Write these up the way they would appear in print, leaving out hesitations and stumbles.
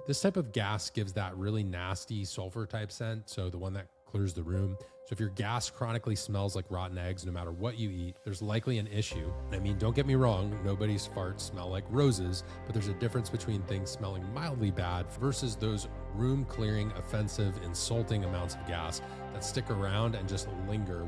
This type of gas gives that really nasty sulfur type scent, so the one that clears the room. So if your gas chronically smells like rotten eggs, no matter what you eat, there's likely an issue. I mean, don't get me wrong, nobody's farts smell like roses, but there's a difference between things smelling mildly bad versus those room clearing, offensive, insulting amounts of gas that stick around and just linger.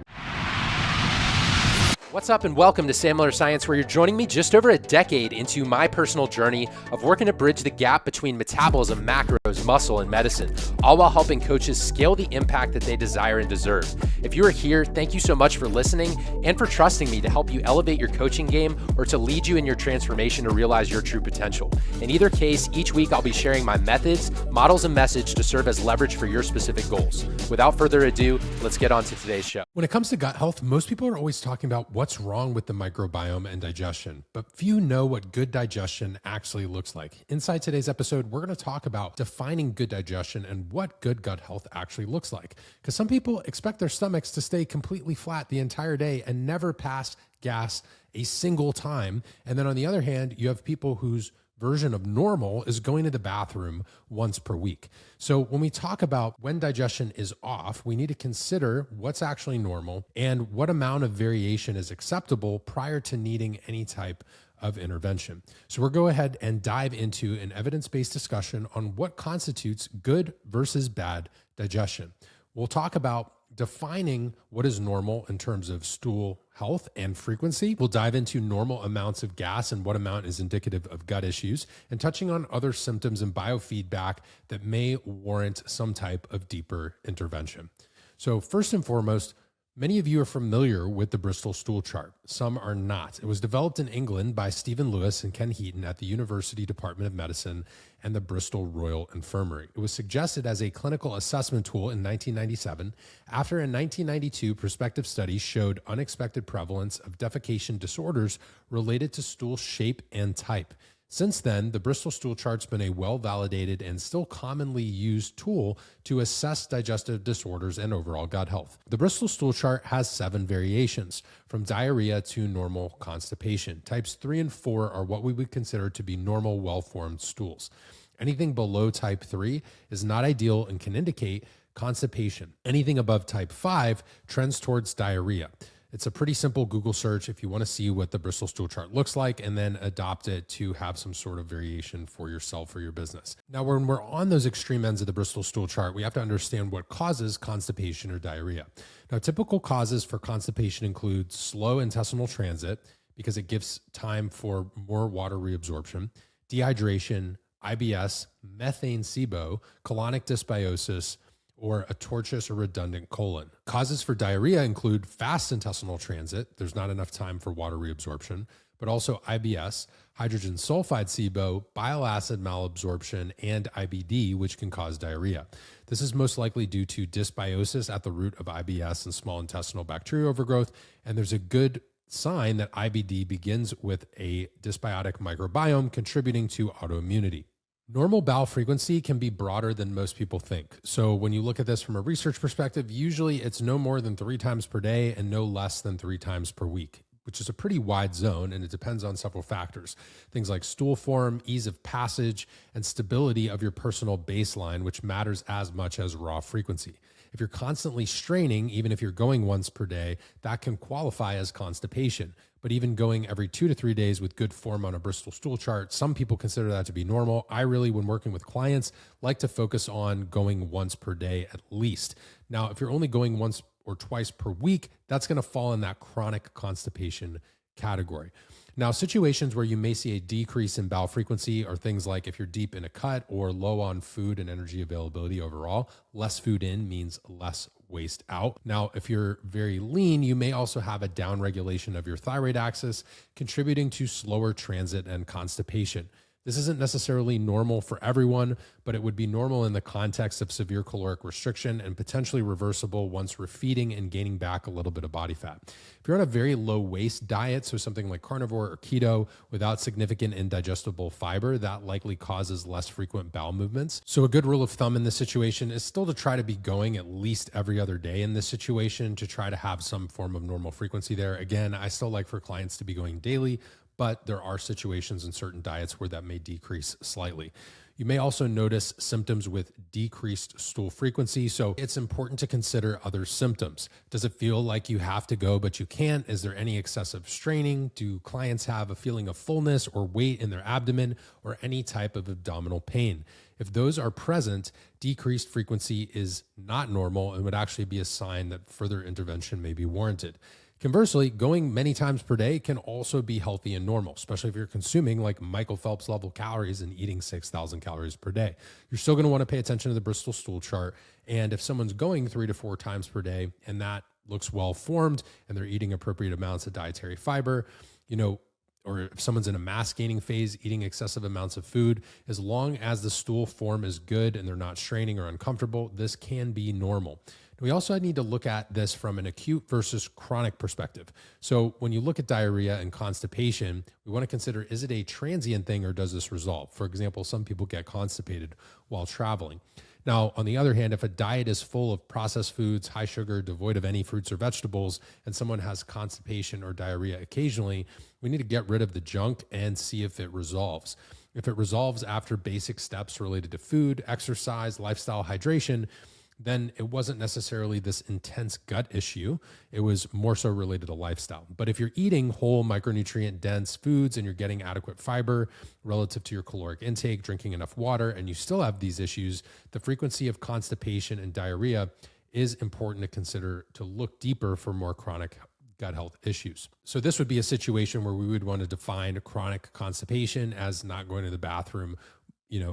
What's up and welcome to Sam Miller Science, where you're joining me just over a decade into my personal journey of working to bridge the gap between metabolism, macros, muscle, and medicine, all while helping coaches scale the impact that they desire and deserve. If you are here, thank you so much for listening and for trusting me to help you elevate your coaching game or to lead you in your transformation to realize your true potential. In either case, each week I'll be sharing my methods, models, and message to serve as leverage for your specific goals. Without further ado, let's get on to today's show. When it comes to gut health, most people are always talking about what's wrong with the microbiome and digestion, but few know what good digestion actually looks like. Inside today's episode, we're going to talk about defining good digestion and what good gut health actually looks like. Because some people expect their stomachs to stay completely flat the entire day and never pass gas a single time. And then on the other hand, you have people whose version of normal is going to the bathroom once per week. So when we talk about when digestion is off, we need to consider what's actually normal and what amount of variation is acceptable prior to needing any type of intervention. So we'll go ahead and dive into an evidence-based discussion on what constitutes good versus bad digestion. We'll talk about defining what is normal in terms of stool health and frequency. We'll dive into normal amounts of gas and what amount is indicative of gut issues, and touching on other symptoms and biofeedback that may warrant some type of deeper intervention. So first and foremost, many of you are familiar with the Bristol Stool Chart. Some are not. It was developed in England by Stephen Lewis and Ken Heaton at the University Department of Medicine and the Bristol Royal Infirmary. It was suggested as a clinical assessment tool in 1997 after a 1992 prospective study showed unexpected prevalence of defecation disorders related to stool shape and type. Since then, the Bristol Stool Chart's been a well-validated and still commonly used tool to assess digestive disorders and overall gut health. The Bristol Stool Chart has 7 variations, from diarrhea to normal constipation. Types 3 and 4 are what we would consider to be normal, well-formed stools. Anything below type 3 is not ideal and can indicate constipation. Anything above type 5 trends towards diarrhea. It's a pretty simple Google search if you want to see what the Bristol Stool Chart looks like and then adopt it to have some sort of variation for yourself or your business. Now, when we're on those extreme ends of the Bristol Stool Chart, we have to understand what causes constipation or diarrhea. Now, typical causes for constipation include slow intestinal transit because it gives time for more water reabsorption, dehydration, IBS, methane SIBO, colonic dysbiosis, or a tortuous or redundant colon. Causes for diarrhea include fast intestinal transit. There's not enough time for water reabsorption, but also IBS, hydrogen sulfide SIBO, bile acid malabsorption, and IBD, which can cause diarrhea. This is most likely due to dysbiosis at the root of IBS and small intestinal bacterial overgrowth, and there's a good sign that IBD begins with a dysbiotic microbiome contributing to autoimmunity. Normal bowel frequency can be broader than most people think. So when you look at this from a research perspective, usually it's no more than 3 times per day and no less than 3 times per week, which is a pretty wide zone, and it depends on several factors. Things like stool form, ease of passage, and stability of your personal baseline, which matters as much as raw frequency. If you're constantly straining, even if you're going once per day, that can qualify as constipation. But even going every 2 to 3 days with good form on a Bristol Stool Chart, some people consider that to be normal. I really, when working with clients, like to focus on going once per day at least. Now, if you're only going once or twice per week, that's going to fall in that chronic constipation category. Now, situations where you may see a decrease in bowel frequency are things like if you're deep in a cut or low on food and energy availability overall. Less food in means less waste out. Now, if you're very lean, you may also have a downregulation of your thyroid axis, contributing to slower transit and constipation. This isn't necessarily normal for everyone, but it would be normal in the context of severe caloric restriction and potentially reversible once refeeding and gaining back a little bit of body fat. If you're on a very low waste diet, so something like carnivore or keto without significant indigestible fiber, that likely causes less frequent bowel movements. So a good rule of thumb in this situation is still to try to be going at least every other day in this situation to try to have some form of normal frequency there. Again, I still like for clients to be going daily, but there are situations in certain diets where that may decrease slightly. You may also notice symptoms with decreased stool frequency, so it's important to consider other symptoms. Does it feel like you have to go but you can't? Is there any excessive straining? Do clients have a feeling of fullness or weight in their abdomen or any type of abdominal pain? If those are present, decreased frequency is not normal and would actually be a sign that further intervention may be warranted. Conversely, going many times per day can also be healthy and normal, especially if you're consuming like Michael Phelps level calories and eating 6,000 calories per day. You're still going to want to pay attention to the Bristol Stool Chart. And if someone's going 3 to 4 times per day and that looks well formed and they're eating appropriate amounts of dietary fiber, or if someone's in a mass gaining phase, eating excessive amounts of food, as long as the stool form is good and they're not straining or uncomfortable, this can be normal. We also need to look at this from an acute versus chronic perspective. So when you look at diarrhea and constipation, we want to consider, is it a transient thing or does this resolve? For example, some people get constipated while traveling. Now, on the other hand, if a diet is full of processed foods, high sugar, devoid of any fruits or vegetables, and someone has constipation or diarrhea occasionally, we need to get rid of the junk and see if it resolves. If it resolves after basic steps related to food, exercise, lifestyle, hydration, then it wasn't necessarily this intense gut issue. It was more so related to lifestyle. But if you're eating whole micronutrient dense foods and you're getting adequate fiber relative to your caloric intake, drinking enough water, and you still have these issues, the frequency of constipation and diarrhea is important to consider to look deeper for more chronic gut health issues. So this would be a situation where we would want to define chronic constipation as not going to the bathroom,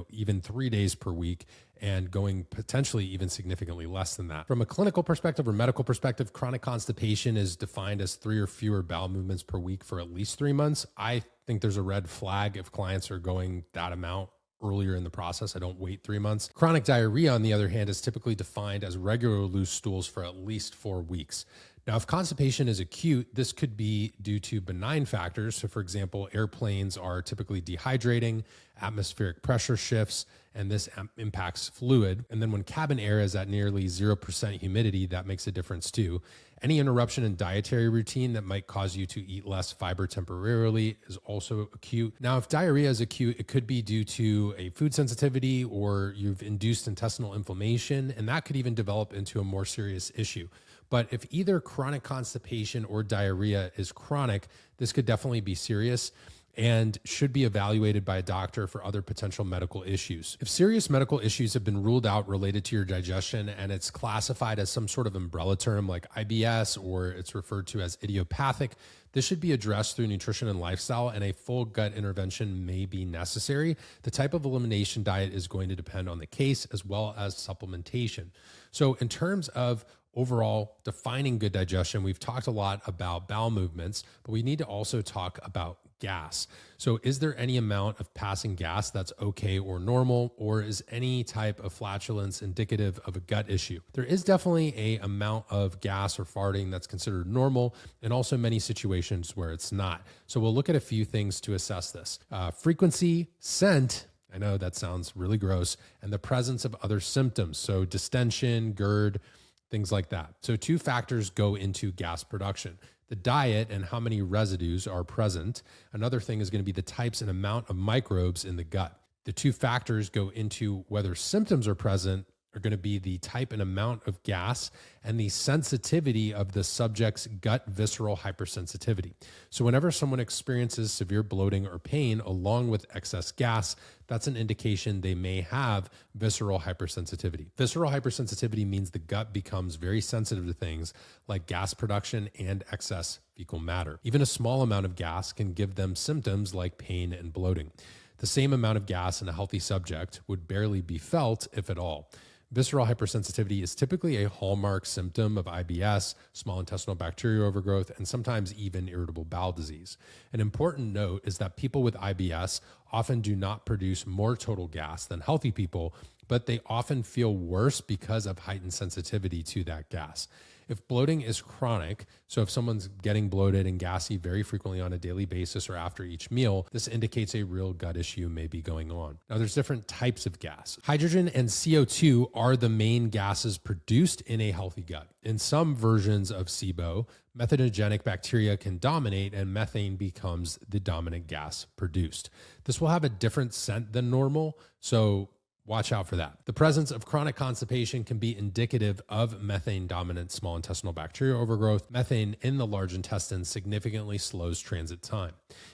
even 3 days per week, and going potentially even significantly less than that. From a clinical perspective or medical perspective, chronic constipation is defined as 3 or fewer bowel movements per week for at least 3 months. I think there's a red flag if clients are going that amount earlier in the process. I don't wait 3 months. Chronic diarrhea, on the other hand, is typically defined as regular loose stools for at least 4 weeks. Now, if constipation is acute, this could be due to benign factors. So for example, airplanes are typically dehydrating, atmospheric pressure shifts, and this impacts fluid. And then when cabin air is at nearly 0% humidity, that makes a difference too. Any interruption in dietary routine that might cause you to eat less fiber temporarily is also acute. Now, if diarrhea is acute, it could be due to a food sensitivity or you've induced intestinal inflammation, and that could even develop into a more serious issue. But if either chronic constipation or diarrhea is chronic, this could definitely be serious and should be evaluated by a doctor for other potential medical issues. If serious medical issues have been ruled out related to your digestion and it's classified as some sort of umbrella term like IBS, or it's referred to as idiopathic, this should be addressed through nutrition and lifestyle, and a full gut intervention may be necessary. The type of elimination diet is going to depend on the case as well as supplementation. So in terms of overall defining good digestion, we've talked a lot about bowel movements, but we need to also talk about gas. So is there any amount of passing gas that's okay or normal, or is any type of flatulence indicative of a gut issue? There is definitely an amount of gas or farting that's considered normal, and also many situations where it's not. So we'll look at a few things to assess this. Frequency, scent, I know that sounds really gross, and the presence of other symptoms. So distension, GERD, things like that. So 2 factors go into gas production: the diet and how many residues are present. Another thing is going to be the types and amount of microbes in the gut. The 2 factors go into whether symptoms are present are going to be the type and amount of gas and the sensitivity of the subject's gut visceral hypersensitivity. So whenever someone experiences severe bloating or pain along with excess gas, that's an indication they may have visceral hypersensitivity. Visceral hypersensitivity means the gut becomes very sensitive to things like gas production and excess fecal matter. Even a small amount of gas can give them symptoms like pain and bloating. The same amount of gas in a healthy subject would barely be felt, if at all. Visceral hypersensitivity is typically a hallmark symptom of IBS, small intestinal bacterial overgrowth, and sometimes even irritable bowel disease. An important note is that people with IBS often do not produce more total gas than healthy people, but they often feel worse because of heightened sensitivity to that gas. If bloating is chronic, so if someone's getting bloated and gassy very frequently on a daily basis or after each meal, this indicates a real gut issue may be going on. Now, there's different types of gas. Hydrogen and CO2 are the main gases produced in a healthy gut. In some versions of SIBO, methanogenic bacteria can dominate and methane becomes the dominant gas produced. This will have a different scent than normal, so watch out for that. The presence of chronic constipation can be indicative of methane-dominant small intestinal bacterial overgrowth. Methane in the large intestine significantly slows transit time.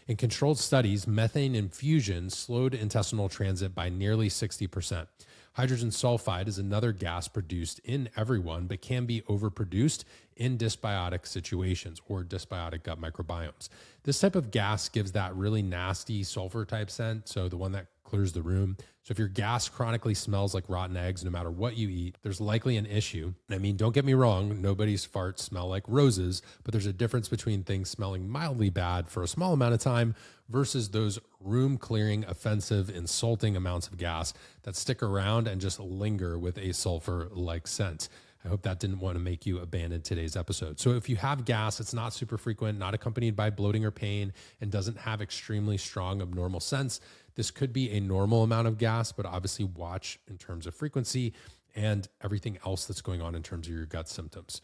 In controlled studies, methane infusion slowed intestinal transit by nearly 60%. Hydrogen sulfide is another gas produced in everyone, but can be overproduced in dysbiotic situations or dysbiotic gut microbiomes. This type of gas gives that really nasty sulfur type scent, so the one that clears the room. So if your gas chronically smells like rotten eggs, no matter what you eat, there's likely an issue. I mean, don't get me wrong, nobody's farts smell like roses, but there's a difference between things smelling mildly bad for a small amount of time versus those room clearing, offensive, insulting amounts of gas that stick around and just linger with a sulfur like scent. I hope that didn't want to make you abandon today's episode. So if you have gas, it's not super frequent, not accompanied by bloating or pain, and doesn't have extremely strong abnormal scents, this could be a normal amount of gas, but obviously watch in terms of frequency and everything else that's going on in terms of your gut symptoms.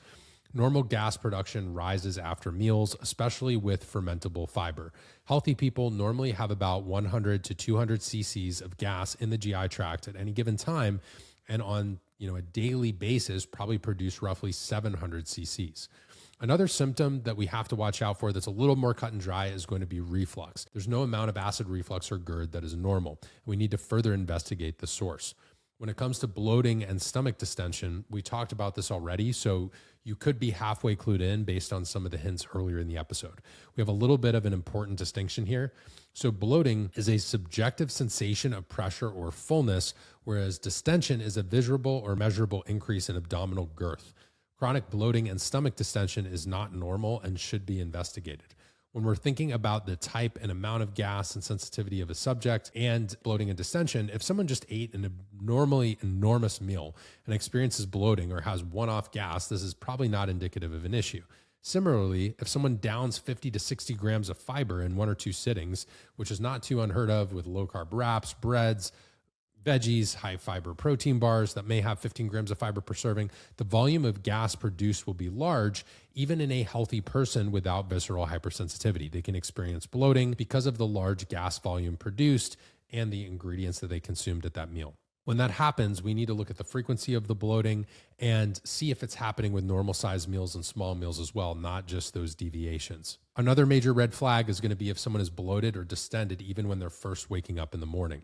Normal gas production rises after meals, especially with fermentable fiber. Healthy people normally have about 100 to 200 cc's of gas in the GI tract at any given time, and on a daily basis probably produce roughly 700 cc's. Another symptom that we have to watch out for that's a little more cut and dry is going to be reflux. There's no amount of acid reflux or GERD that is normal. We need to further investigate the source. When it comes to bloating and stomach distension, we talked about this already, so you could be halfway clued in based on some of the hints earlier in the episode. We have a little bit of an important distinction here. So bloating is a subjective sensation of pressure or fullness, whereas distension is a visible or measurable increase in abdominal girth. Chronic bloating and stomach distension is not normal and should be investigated. When we're thinking about the type and amount of gas and sensitivity of a subject and bloating and distension, if someone just ate an abnormally enormous meal and experiences bloating or has one-off gas, this is probably not indicative of an issue. Similarly, if someone downs 50 to 60 grams of fiber in 1 or 2 sittings, which is not too unheard of with low-carb wraps, breads, veggies, high fiber protein bars that may have 15 grams of fiber per serving, the volume of gas produced will be large, even in a healthy person without visceral hypersensitivity. They can experience bloating because of the large gas volume produced and the ingredients that they consumed at that meal. When that happens, we need to look at the frequency of the bloating and see if it's happening with normal sized meals and small meals as well, not just those deviations. Another major red flag is going to be if someone is bloated or distended even when they're first waking up in the morning.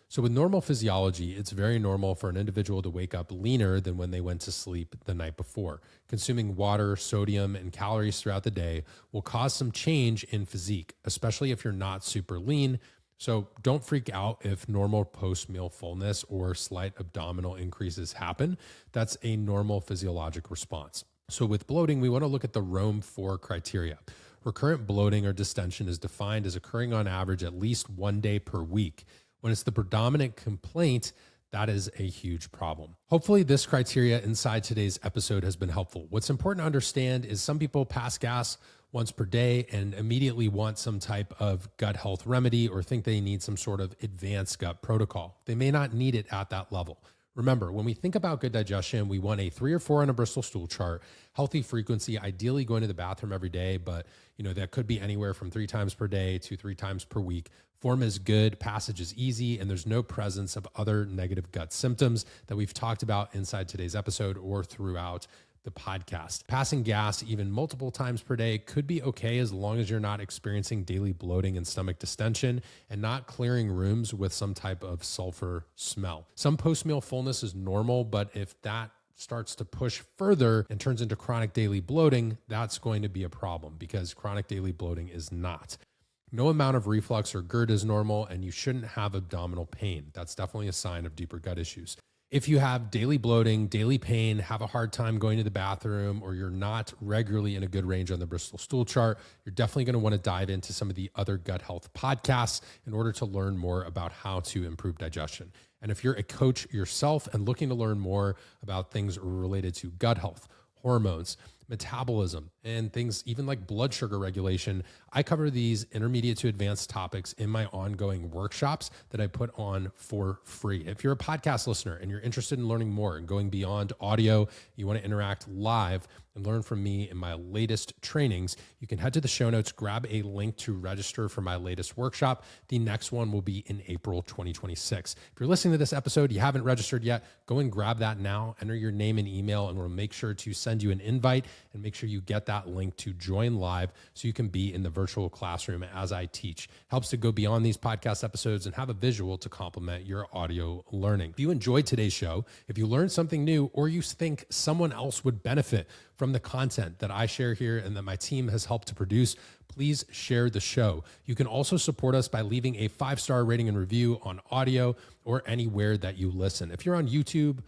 So with normal physiology, it's very normal for an individual to wake up leaner than when they went to sleep the night before. Consuming water, sodium, and calories throughout the day will cause some change in physique, especially if you're not super lean. So don't freak out if normal post-meal fullness or slight abdominal increases happen. That's a normal physiologic response. So with bloating, we want to look at the Rome 4 criteria. Recurrent bloating or distension is defined as occurring on average at least 1 day per week. When it's the predominant complaint, that is a huge problem. Hopefully this criteria inside today's episode has been helpful. What's important to understand is some people pass gas once per day and immediately want some type of gut health remedy or think they need some sort of advanced gut protocol. They may not need it at that level. Remember, when we think about good digestion, we want a 3 or 4 on a Bristol Stool Chart, healthy frequency, ideally going to the bathroom every day, but that could be anywhere from 3 times per day to 3 times per week. Form is good, passage is easy, and there's no presence of other negative gut symptoms that we've talked about inside today's episode or throughout the podcast. Passing gas even multiple times per day could be okay as long as you're not experiencing daily bloating and stomach distension and not clearing rooms with some type of sulfur smell. Some post-meal fullness is normal, but if that starts to push further and turns into chronic daily bloating, that's going to be a problem because chronic daily bloating is not. No amount of reflux or GERD is normal, and you shouldn't have abdominal pain. That's definitely a sign of deeper gut issues. If you have daily bloating, daily pain, have a hard time going to the bathroom, or you're not regularly in a good range on the Bristol Stool Chart, you're definitely going to want to dive into some of the other gut health podcasts in order to learn more about how to improve digestion. And if you're a coach yourself and looking to learn more about things related to gut health, hormones, metabolism, and things even like blood sugar regulation. I cover these intermediate to advanced topics in my ongoing workshops that I put on for free. If you're a podcast listener and you're interested in learning more and going beyond audio, you want to interact live and learn from me in my latest trainings, you can head to the show notes, grab a link to register for my latest workshop. The next one will be in April 2026. If you're listening to this episode, you haven't registered yet, go and grab that now, enter your name and email, and we'll make sure to send you an invite and make sure you get that link to join live so you can be in the virtual classroom as I teach. Helps to go beyond these podcast episodes and have a visual to complement your audio learning. If you enjoyed today's show, if you learned something new, or you think someone else would benefit from the content that I share here and that my team has helped to produce, please share the show. You can also support us by leaving a 5-star rating and review on audio or anywhere that you listen. If you're on YouTube,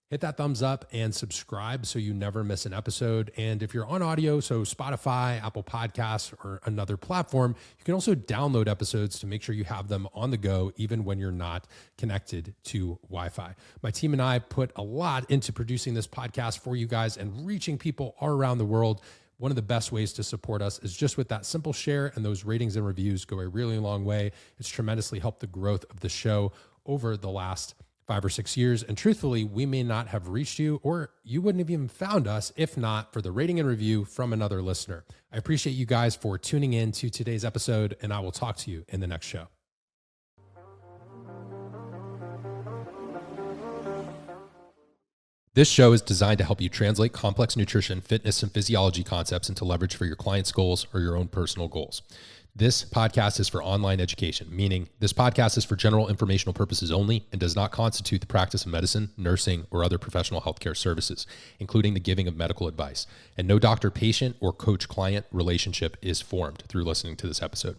hit that thumbs up and subscribe so you never miss an episode. And if you're on audio, so Spotify, Apple Podcasts, or another platform, you can also download episodes to make sure you have them on the go, even when you're not connected to Wi-Fi. My team and I put a lot into producing this podcast for you guys and reaching people all around the world. One of the best ways to support us is just with that simple share, and those ratings and reviews go a really long way. It's tremendously helped the growth of the show over the last 5 or 6 years. And truthfully, we may not have reached you, or you wouldn't have even found us if not for the rating and review from another listener. I appreciate you guys for tuning in to today's episode, and I will talk to you in the next show. This show is designed to help you translate complex nutrition, fitness, and physiology concepts into leverage for your clients' goals or your own personal goals. This podcast is for online education, meaning this podcast is for general informational purposes only and does not constitute the practice of medicine, nursing, or other professional healthcare services, including the giving of medical advice. And no doctor-patient or coach-client relationship is formed through listening to this episode.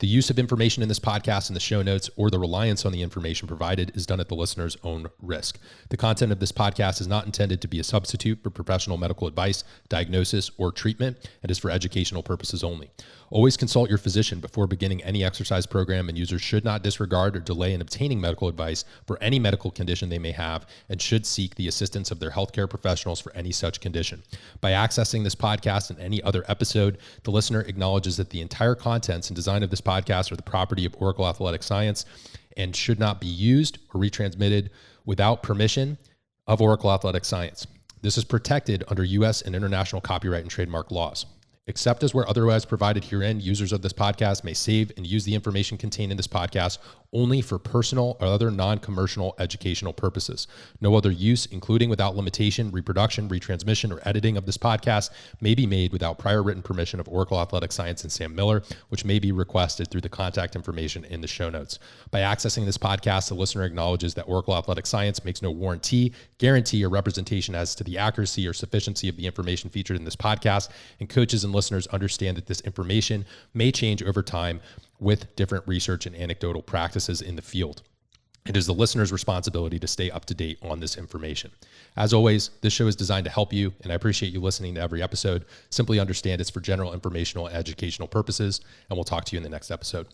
The use of information in this podcast and the show notes, or the reliance on the information provided, is done at the listener's own risk. The content of this podcast is not intended to be a substitute for professional medical advice, diagnosis, or treatment, and is for educational purposes only. Always consult your physician before beginning any exercise program, and users should not disregard or delay in obtaining medical advice for any medical condition they may have, and should seek the assistance of their healthcare professionals for any such condition. By accessing this podcast and any other episode, the listener acknowledges that the entire contents and design of this podcast are the property of Oracle Athletic Science and should not be used or retransmitted without permission of Oracle Athletic Science. This is protected under U.S. and international copyright and trademark laws. Except as where otherwise provided herein, users of this podcast may save and use the information contained in this podcast only for personal or other non-commercial educational purposes. No other use, including without limitation, reproduction, retransmission, or editing of this podcast may be made without prior written permission of Oracle Athletic Science and Sam Miller, which may be requested through the contact information in the show notes. By accessing this podcast, the listener acknowledges that Oracle Athletic Science makes no warranty, guarantee, or representation as to the accuracy or sufficiency of the information featured in this podcast, and coaches and listeners understand that this information may change over time with different research and anecdotal practices in the field. It is the listener's responsibility to stay up to date on this information. As always, this show is designed to help you, and I appreciate you listening to every episode. Simply understand it's for general informational and educational purposes, and we'll talk to you in the next episode.